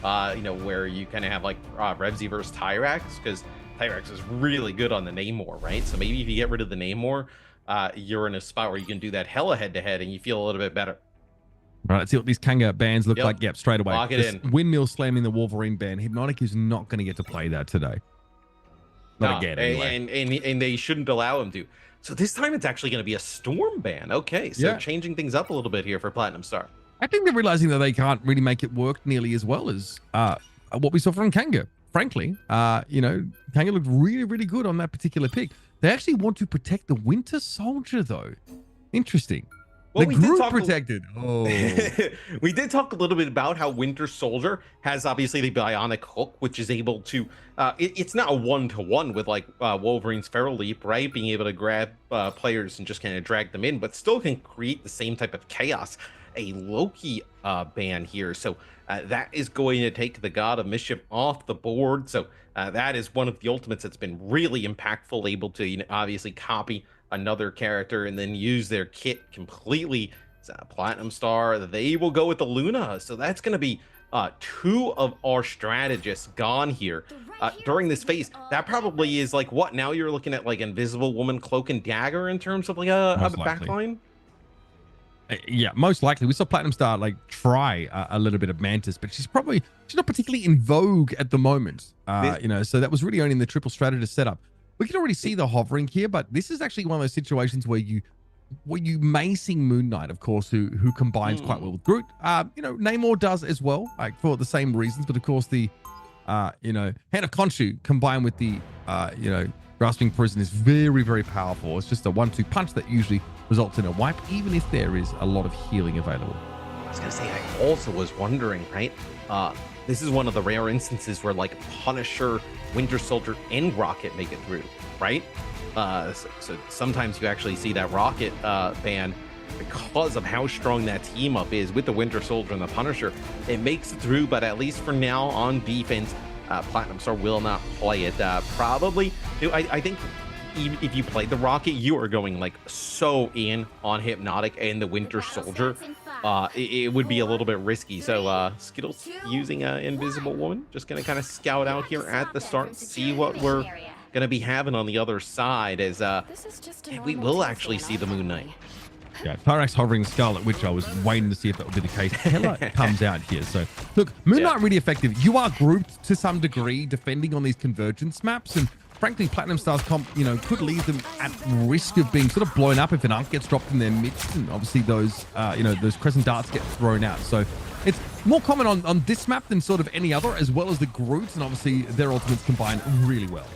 where you kind of have like Revsy versus Tyrax, because Tyrax is really good on the Namor, right? So maybe if you get rid of the Namor, you're in a spot where you can do that hella head-to-head and you feel a little bit better. Right, let's see what these Kanga bands look like. Yep, straight away. Lock it in. Windmill slamming the Wolverine band. Hypnotic is not going to get to play that today. Not again, anyway. And they shouldn't allow him to. So this time it's actually going to be a Storm ban. Okay, so changing things up a little bit here for Platinum Star. I think they're realizing that they can't really make it work nearly as well as what we saw from Kanga. Frankly, Kanga looked really, really good on that particular pick. They actually want to protect the Winter Soldier, though. Interesting. Well, the group protected. Oh. We did talk a little bit about how Winter Soldier has obviously the bionic hook, which is able to, it's not a one-to-one with like Wolverine's Feral Leap, right? Being able to grab players and just kind of drag them in, but still can create the same type of chaos. A Loki ban here. So that is going to take the God of Mischief off the board. So that is one of the ultimates that's been really impactful, able to obviously copy another character and then use their kit completely. Platinum Star, they will go with the Luna. So that's going to be two of our strategists gone here during this phase. That probably is like what now you're looking at, like Invisible Woman, Cloak and Dagger in terms of like a backline. Yeah, most likely. We saw Platinum Star like try a little bit of Mantis, but she's not particularly in vogue at the moment. So that was really only in the triple strategist setup. We can already see the hovering here, but this is actually one of those situations where you may see Moon Knight, of course, who combines quite well with Groot. Namor does as well, like for the same reasons, but of course the Hand of Khonshu combined with the Grasping Prison is very, very powerful. It's just a 1-2 punch that usually results in a wipe, even if there is a lot of healing available. I was gonna say, I also was wondering, right? This is one of the rare instances where like Punisher, Winter Soldier, and Rocket make it through, right? So sometimes you actually see that Rocket ban because of how strong that team up is with the Winter Soldier and the Punisher. It makes it through, but at least for now on defense, Platinum Star will not play it. Probably, I think if you play the Rocket, you are going like so in on Hypnotic and the Winter Soldier. It would be a little bit risky. So Skittles using Invisible Woman, just gonna kind of scout out here at the start, see what we're gonna be having on the other side, as we will actually see the Moon Knight. Yeah, Tyrax hovering Scarlet Witch. I was waiting to see if that would be the case. Hela comes out here. So look, Moon Knight really effective. You are grouped to some degree defending on these convergence maps, and frankly, Platinum Star's comp, could leave them at risk of being sort of blown up if an arc gets dropped in their midst, and obviously those, those crescent darts get thrown out. So it's more common on this map than sort of any other, as well as the Groots, and obviously their ultimates combine really well.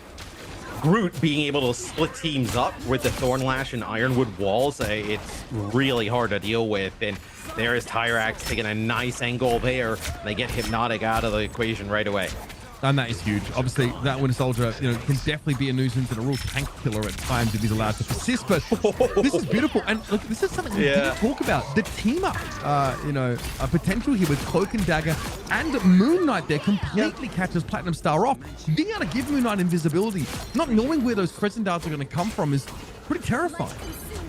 Groot being able to split teams up with the Thornlash and Ironwood walls, it's really hard to deal with. And there is Tyrax taking a nice angle there. And they get Hypnotic out of the equation right away. And that is huge. Obviously, that Winter Soldier, can definitely be a nuisance and a real tank killer at times if he's allowed to persist. But this is beautiful. And look, this is something we didn't talk about. The team up, a potential here with Cloak and Dagger and Moon Knight there completely catches Platinum Star off. Being able to give Moon Knight invisibility, not knowing where those crescent darts are going to come from, is pretty terrifying.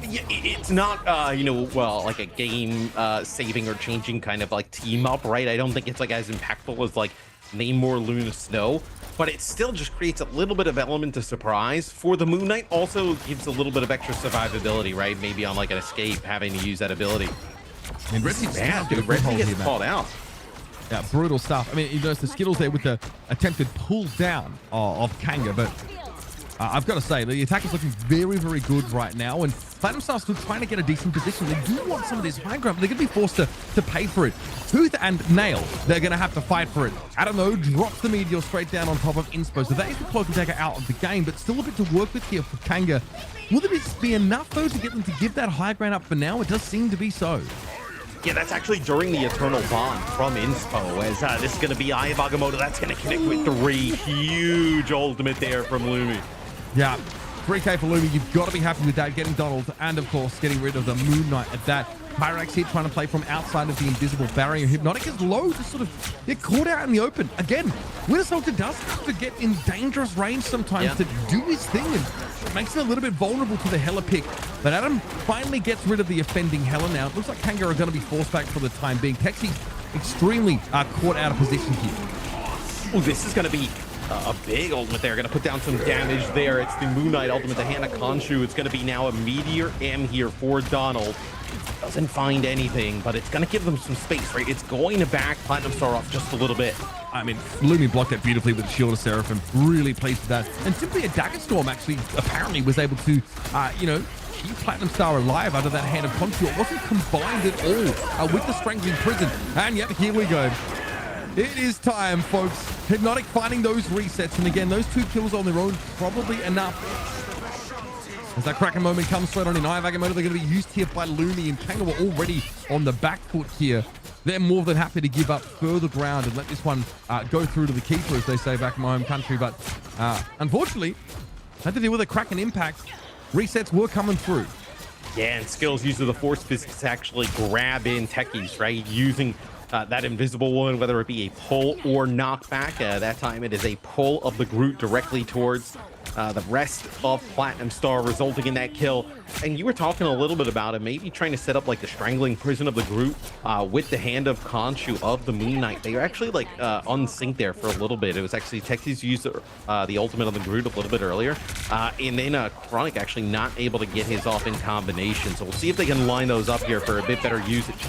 Yeah, it's not, like a game saving or changing kind of like team up, right? I don't think it's like as impactful as like Namor, Luna, Snow, but it still just creates a little bit of element of surprise for the Moon Knight. Also gives a little bit of extra survivability, right? Maybe on like an escape, having to use that ability. And Redzy gets called out. Yeah, brutal stuff. I mean, you notice the Skittles there with the attempted pull down of Kanga, but I've got to say, the attack is looking very, very good right now, and Platinum Star's still trying to get a decent position. They do want some of this high ground, but they're going to be forced to pay for it. Tooth and Nail, they're going to have to fight for it. Adamo drops the Meteor straight down on top of Inspo, so that is the Cloak and Dagger out of the game, but still a bit to work with here for Kanga. Will there be enough, though, to get them to give that high ground up for now? It does seem to be so. Yeah, that's actually during the Eternal Bond from Inspo, as this is going to be Eye of Agamotto. That's going to connect with 3 huge ultimate there from Lumi. Yeah, 3K for Lumi. You've got to be happy with that. Getting Donald and, of course, getting rid of the Moon Knight at that. Pyrax here trying to play from outside of the invisible barrier. Hypnotic is low to sort of get caught out in the open. Again, Winter Soldier does have to get in dangerous range sometimes to do his thing, and it makes him a little bit vulnerable to the Hela pick. But Adam finally gets rid of the offending Hela now. It looks like Kanga are going to be forced back for the time being. Texi extremely caught out of position here. Oh, this is going to be a big ultimate there. Going to put down some damage there. It's the Moon Knight ultimate, the Hana Khonshu. It's going to be now a Meteor M here for Donald. Doesn't find anything, but it's going to give them some space, right? It's going to back Platinum Star off just a little bit. I mean, Lumi blocked that beautifully with the Shield of Seraphim. Really pleased with that. And simply a Dagger Storm actually apparently was able to, you know, keep Platinum Star alive under that Hand of Khonshu. It wasn't combined at all with the Strangling Prison. And yet, here we go. It is time, folks. Hypnotic finding those resets. And again, those 2 kills on their own, probably enough. As that Kraken moment comes straight on in Agamotto, they're going to be used here by Lumi, and Kanga were already on the back foot here. They're more than happy to give up further ground and let this one go through to the keeper, as they say back in my home country. But unfortunately, had to deal with a Kraken impact. Resets were coming through. Yeah, and skills use of the Force Physics to actually grab in techies, right? Using that invisible one, whether it be a pull or knockback. That time it is a pull of the Groot directly towards the rest of Platinum Star, resulting in that kill. And you were talking a little bit about it, maybe trying to set up like the Strangling Prison of the Groot with the Hand of Khonshu of the Moon Knight. They were actually like unsynced there for a little bit. It was actually Techies used the ultimate on the Groot a little bit earlier, and then Chronic actually not able to get his off in combination. So we'll see if they can line those up here for a bit better usage.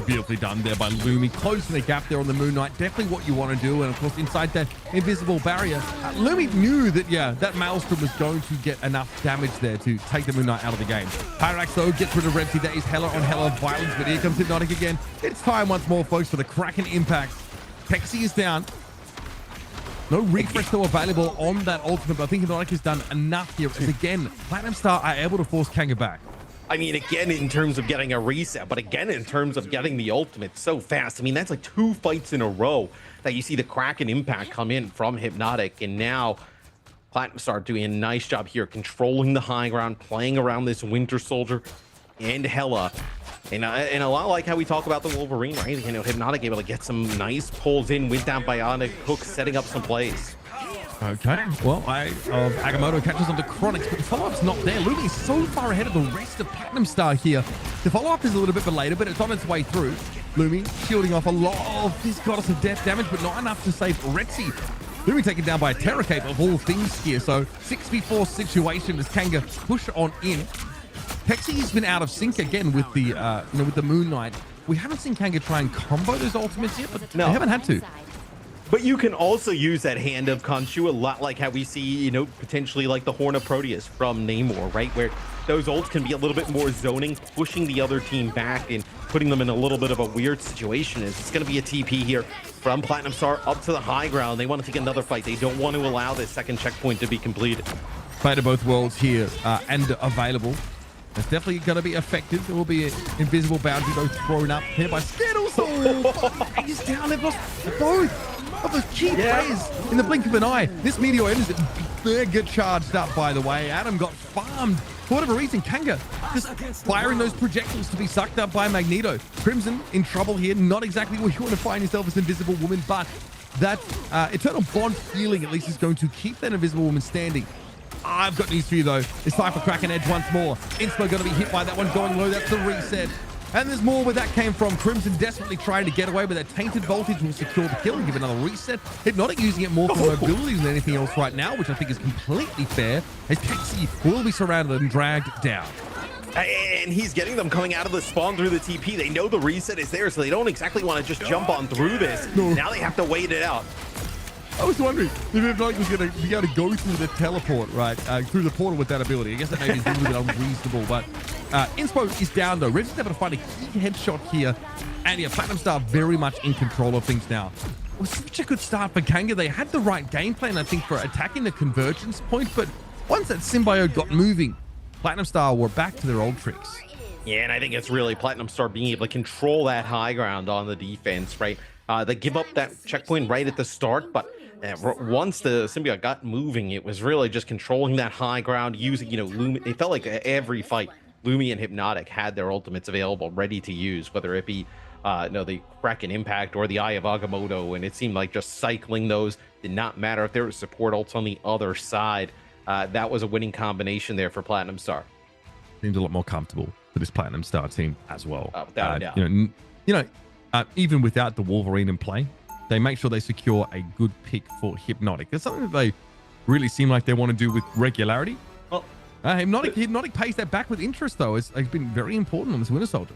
Beautifully done there by Lumi, closing the gap there on the Moon Knight. Definitely what you want to do, and of course inside that invisible barrier, Lumi knew that, yeah, that Maelstrom was going to get enough damage there to take the Moon Knight out of the game. Pyrax though gets rid of Repti. That is hella on hella violence, but here comes Hypnotic again. It's time once more, folks, for the Kraken impact. Pexi is down. No refresh though available on that ultimate, but I think Hypnotic has done enough here, as again, Platinum Star are able to force Kanga back. I mean, again, in terms of getting a reset, but again, in terms of getting the ultimate so fast. I mean, that's like 2 fights in a row that you see the Kraken impact come in from Hypnotic. And now Platinum Star doing a nice job here, controlling the high ground, playing around this Winter Soldier and Hela. And a lot like how we talk about the Wolverine, right? You know, Hypnotic able to get some nice pulls in with that Bionic Hook, setting up some plays. Okay, well, Agamotto catches on to Chronics, but the follow-up's not there. Lumi is so far ahead of the rest of Platinum Star here. The follow-up is a little bit later, but it's on its way through. Lumi shielding off a lot of this Goddess of Death damage, but not enough to save Retzi. Lumi taken down by a Terror Cape of all things here, so 6v4 situation as Kanga push on in. Pexi's been out of sync again with the, with the Moon Knight. We haven't seen Kanga try and combo those ultimates yet, but they haven't had to. But you can also use that Hand of Khonshu a lot like how we see, you know, potentially like the Horn of Proteus from Namor, right? Where those ults can be a little bit more zoning, pushing the other team back and putting them in a little bit of a weird situation. It's going to be a TP here from Platinum Star up to the high ground. They want to take another fight. They don't want to allow this second checkpoint to be completed. Fight of both worlds here and available. It's definitely going to be effective. There will be an invisible boundary though thrown up here by Skittles. Oh, he's down. They've lost both of those key players in the blink of an eye. This Meteor ends it. They get charged up, by the way. Adam got farmed. For whatever reason, Kanga just firing those projectiles to be sucked up by Magneto. Crimson in trouble here. Not exactly where you want to find yourself as Invisible Woman, but that Eternal Bond healing at least is going to keep that Invisible Woman standing. I've got news for you, though. It's time for Kraken Edge once more. Inspo going to be hit by that one going low. That's the reset. And there's more where that came from. Crimson desperately trying to get away, but that tainted voltage will secure the kill and give another reset. Hypnotic using it more for mobility than anything else right now, which I think is completely fair, as Pexi will be surrounded and dragged down. And he's getting them coming out of the spawn through the TP. They know the reset is there, so they don't exactly want to just jump on through this. No. Now they have to wait it out. I was wondering if Hypnotic was going to be able to go through the teleport, right? Through the portal with that ability. I guess that maybe is a little bit unreasonable, but Inspo is down though. Reggie's able to find a key headshot here. And yeah, Platinum Star very much in control of things now. It was such a good start for Kanga. They had the right game plan, I think, for attacking the convergence point, but once that symbiote got moving, Platinum Star were back to their old tricks. Yeah, and I think it's really Platinum Star being able to control that high ground on the defense, right? They give up that checkpoint right at the start, but once the symbiote got moving, it was really just controlling that high ground, using, Lumi. It felt like every fight, Lumi and Hypnotic had their ultimates available, ready to use, whether it be, the Kraken Impact or the Eye of Agamotto, and it seemed like just cycling those did not matter if there was support ults on the other side. That was a winning combination there for Platinum Star. Seems a lot more comfortable for this Platinum Star team as well. Without a doubt. even without the Wolverine in play. They make sure they secure a good pick for Hypnotic. It's something that they really seem like they want to do with regularity. Well, Hypnotic pays that back with interest, though. It's been very important on this Winter Soldier.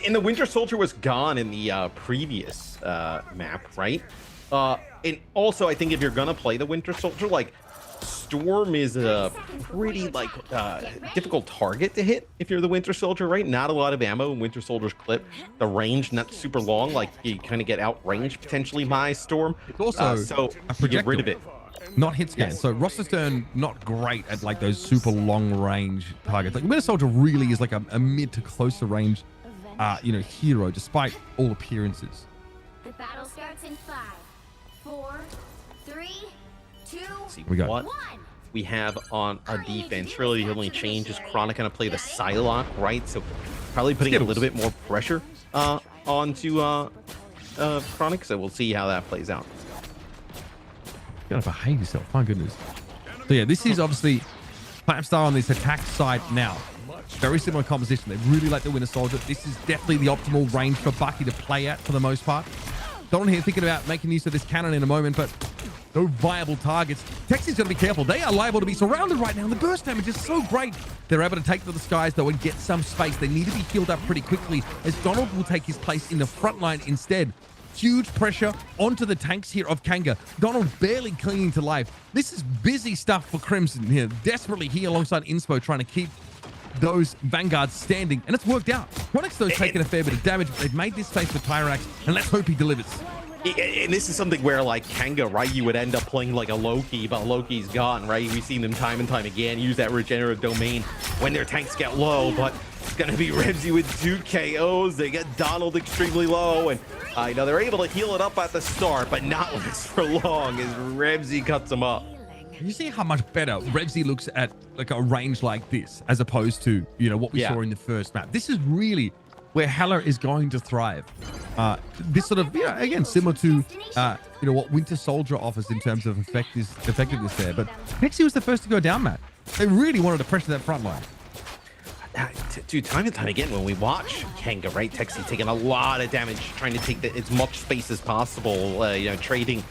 And the Winter Soldier was gone in the previous map, right? And also, I think if you're gonna play the Winter Soldier, like Storm is a pretty difficult target to hit if you're the Winter Soldier, right? Not a lot of ammo in Winter Soldier's clip. The range not super long, like you kind of get outranged potentially by Storm. It's also so a you get rid of it. Not hit scan. So Roster Stern not great at like those super long range targets. Like Winter Soldier really is like a mid to closer range hero, despite all appearances. The battle starts in 5, 4, 3, 2, See we got what we have on our defense. Really, the only change is Chronic gonna play the Psylocke, right? So probably putting a little bit more pressure onto Chronic. So we'll see how that plays out. You gotta behave yourself. My goodness. So yeah, this is obviously Platinum Star on this attack side now. Very similar composition. They really like the Winter Soldier. This is definitely the optimal range for Bucky to play at for the most part. Don here thinking about making use of this cannon in a moment, but no viable targets. Texi's going to be careful. They are liable to be surrounded right now, and the burst damage is so great. They're able to take to the skies, though, and get some space. They need to be healed up pretty quickly, as Donald will take his place in the front line instead. Huge pressure onto the tanks here of Kanga. Donald barely clinging to life. This is busy stuff for Crimson here. Desperately here alongside Inspo, trying to keep those vanguards standing, and it's worked out. Chronic's though taking a fair bit of damage. They've made this space for Tyrax, and let's hope he delivers. And this is something where, like, Kanga, right, you would end up playing like a Loki, but Loki's gone, right? We've seen them time and time again use that regenerative domain when their tanks get low, but it's going to be Remzi with 2 KOs. They get Donald extremely low, and they're able to heal it up at the start, but not last for long as Remzi cuts them up. You see how much better Revsy looks at like a range like this, as opposed to, what we saw in the first map. This is really where Hela is going to thrive. This sort of, again, similar to, what Winter Soldier offers in terms of effectiveness there. But Pixie was the first to go down, Matt. They really wanted to pressure that front line. Dude, time and time again, when we watch Kanga, right, Texi taking a lot of damage, trying to take as much space as possible, trading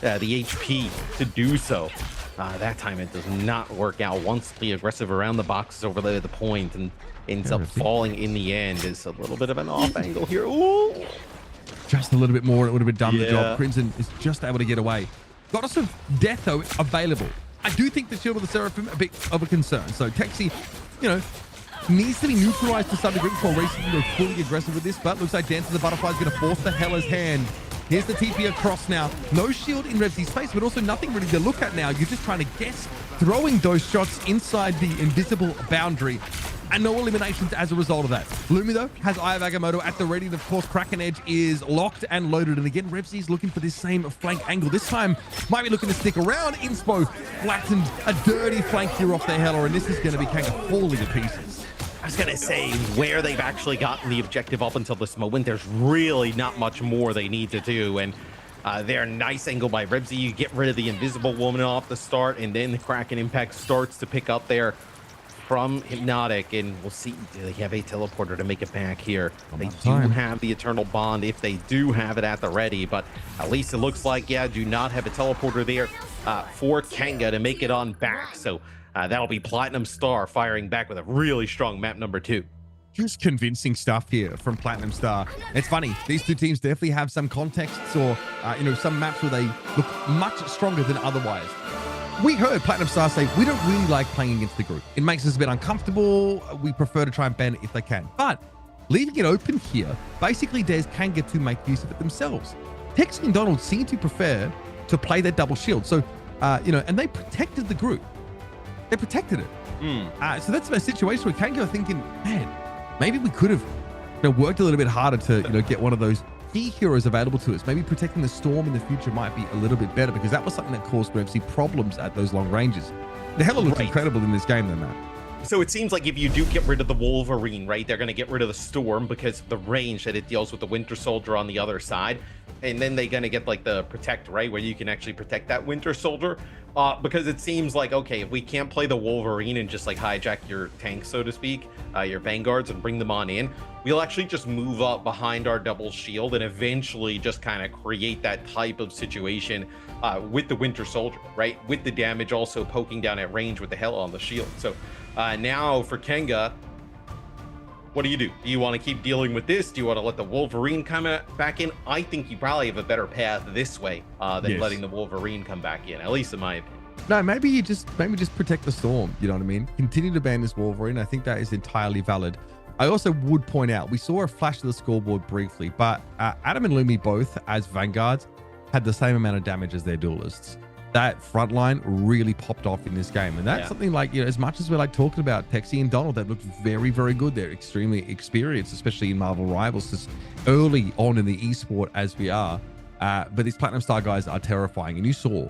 the HP to do so. That time it does not work out. Once the aggressive around the boxes over the point and ends up falling in the end is a little bit of an off angle here. Ooh. Just a little bit more, it would have been done the job. Crimson is just able to get away. Got us some death, though, available. I do think the Shield of the Seraphim a bit of a concern. So Texi, needs to be neutralized to some degree before racing to go fully aggressive with this, but looks like Dance of the Butterfly is going to force the Hela's hand. Here's the TP across now. No shield in Revsy's face, but also nothing really to look at now. You're just trying to guess, throwing those shots inside the invisible boundary, and no eliminations as a result of that. Lumi, though, has Eye of Agamotto at the ready, and of course, Kraken Edge is locked and loaded. And again, Revsy's looking for this same flank angle. This time, might be looking to stick around. Inspo flattened a dirty flank here off their Hela, and this is going to be kind of falling to pieces. I was going to say, where they've actually gotten the objective up until this moment, there's really not much more they need to do. And they're nice angle by Revsy. You get rid of the Invisible Woman off the start, and then the Kraken Impact starts to pick up there from Hypnotic. And we'll see, do they have a teleporter to make it back here? They do have the Eternal Bond if they do have it at the ready, but at least it looks like, do not have a teleporter there for Kanga to make it on back. So that'll be Platinum Star firing back with a really strong map number 2. Just convincing stuff here from Platinum Star. It's funny, these two teams definitely have some contexts or, some maps where they look much stronger than otherwise. We heard Platinum Star say, we don't really like playing against the group. It makes us a bit uncomfortable. We prefer to try and ban it if they can. But leaving it open here basically dares Kanga to make use of it themselves. Texi and Donald seem to prefer to play their double shield. So, and they protected the group. They protected it. So that's a situation where Kanga are thinking, man, maybe we could have worked a little bit harder to get one of those key heroes available to us. Maybe protecting the Storm in the future might be a little bit better, because that was something that caused Revsy problems at those long ranges. The Hela looked incredible in this game, though, Matt. So it seems like if you do get rid of the Wolverine, right, they're going to get rid of the Storm because of the range that it deals with the Winter Soldier on the other side. And then they're going to get like the Protect, right, where you can actually protect that Winter Soldier. Because it seems like, okay, if we can't play the Wolverine and just like hijack your tank, so to speak, your Vanguards and bring them on in, we'll actually just move up behind our double shield and eventually just kind of create that type of situation with the Winter Soldier, right? With the damage also poking down at range with the Hell on the shield. So now for Kenga, what do? Do you want to keep dealing with this? Do you want to let the Wolverine come back in? I think you probably have a better path this way than letting the Wolverine come back in, at least in my opinion. No, maybe just protect the Storm. You know what I mean? Continue to ban this Wolverine. I think that is entirely valid. I also would point out, we saw a flash of the scoreboard briefly, but Adam and Lumi both, as Vanguards, had the same amount of damage as their duelists. That front line really popped off in this game. And that's something like, as much as we're like talking about Texie and Donald, that looked very, very good. They're extremely experienced, especially in Marvel Rivals, just early on in the esport as we are. But these Platinum Star guys are terrifying. And you saw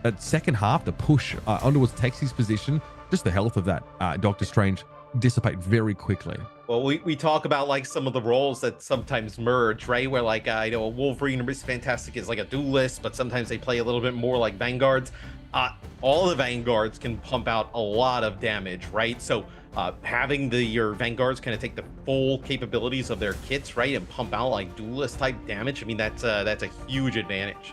that second half, the push onwards Texie's position, just the health of that Doctor Strange dissipate very quickly. Well, we talk about like some of the roles that sometimes merge, right? Where like, a Wolverine or Miss Fantastic is like a duelist, but sometimes they play a little bit more like Vanguards. All the Vanguards can pump out a lot of damage, right? So having your Vanguards kind of take the full capabilities of their kits, right? And pump out like duelist type damage. I mean, that's a huge advantage.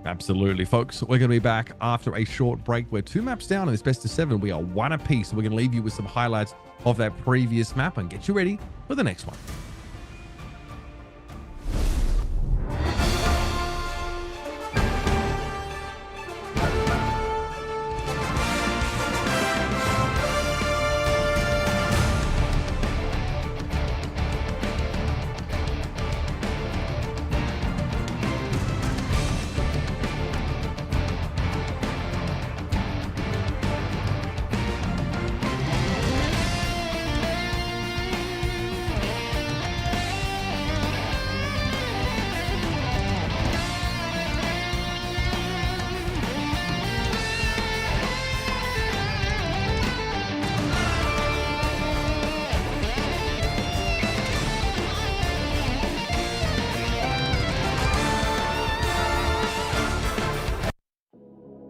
Absolutely, folks. We're going to be back after a short break. We're 2 maps down in this best of 7. We are 1 apiece. So we're going to leave you with some highlights of that previous map and get you ready for the next one.